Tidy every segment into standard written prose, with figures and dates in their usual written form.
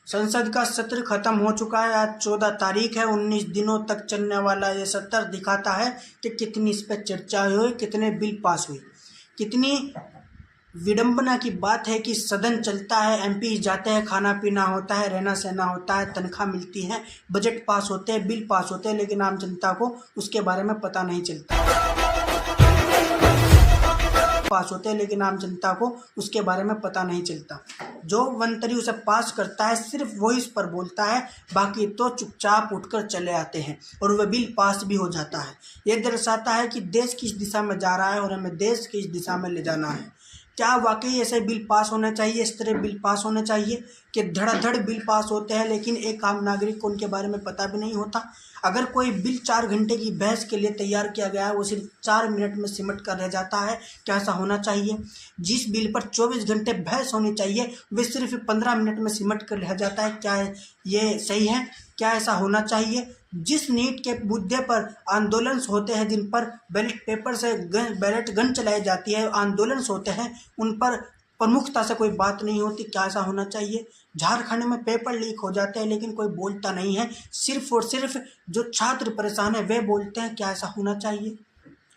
संसद का सत्र खत्म हो चुका है। आज 14 तारीख है। 19 दिनों तक चलने वाला ये सत्र दिखाता है कि कितनी इस पर चर्चा हुई, कितने बिल पास हुए। कितनी विडंबना की बात है कि सदन चलता है, एमपी जाते हैं, खाना पीना होता है, रहना सहना होता है, तनख्वाह मिलती है, बजट पास होते हैं, बिल पास होते हैं, लेकिन आम जनता को उसके बारे में पता नहीं चलता। पास होते हैं लेकिन आम जनता को उसके बारे में पता नहीं चलता। जो मंत्री उसे पास करता है सिर्फ वही इस पर बोलता है, बाकी तो चुपचाप उठकर चले आते हैं और वह बिल पास भी हो जाता है। यह दर्शाता है कि देश किस दिशा में जा रहा है और हमें देश की इस दिशा में ले जाना है। क्या वाकई ऐसे बिल पास होने चाहिए? इस तरह बिल पास होने चाहिए कि धड़ाधड़ बिल पास होते हैं लेकिन एक आम नागरिक को उनके बारे में पता भी नहीं होता। अगर कोई बिल 4 घंटे की बहस के लिए तैयार किया गया है, वो सिर्फ 4 मिनट में सिमट कर रह जाता है। क्या ऐसा होना चाहिए? जिस बिल पर 24 घंटे बहस होनी चाहिए वे सिर्फ 15 मिनट में सिमट कर रह जाता है। क्या ये सही है? क्या ऐसा होना चाहिए? जिस नीट के मुद्दे पर आंदोलन होते हैं, जिन पर बैलेट पेपर से बैलेट गन चलाई जाती है, आंदोलन होते हैं, उन पर प्रमुखता से कोई बात नहीं होती। क्या ऐसा होना चाहिए? झारखंड में पेपर लीक हो जाते हैं लेकिन कोई बोलता नहीं है, सिर्फ और सिर्फ जो छात्र परेशान है वे बोलते हैं। क्या ऐसा होना चाहिए?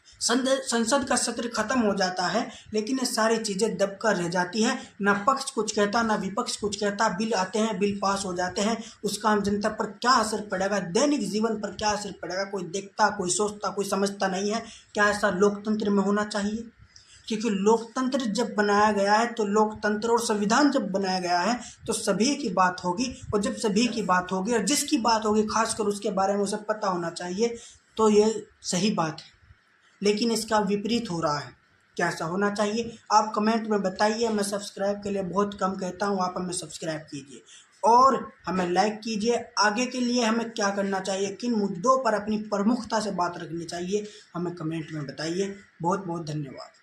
संसद का सत्र खत्म हो जाता है लेकिन ये सारी चीज़ें दबकर रह जाती हैं। ना पक्ष कुछ कहता, ना विपक्ष कुछ कहता। बिल आते हैं, बिल पास हो जाते हैं, उसका आम जनता पर क्या असर पड़ेगा, दैनिक जीवन पर क्या असर पड़ेगा, कोई देखता, कोई सोचता, कोई समझता नहीं है। क्या ऐसा लोकतंत्र में होना चाहिए? क्योंकि लोकतंत्र जब बनाया गया है तो लोकतंत्र और संविधान जब बनाया गया है तो सभी की बात होगी, और जब सभी की बात होगी और जिसकी बात होगी खासकर उसके बारे में उसे पता होना चाहिए, तो ये सही बात है। लेकिन इसका विपरीत हो रहा है। क्या ऐसा होना चाहिए? आप कमेंट में बताइए। मैं सब्सक्राइब के लिए बहुत कम कहता हूँ, आप हमें सब्सक्राइब कीजिए और हमें लाइक कीजिए। आगे के लिए हमें क्या करना चाहिए, किन मुद्दों पर अपनी प्रमुखता से बात रखनी चाहिए, हमें कमेंट में बताइए। बहुत बहुत धन्यवाद।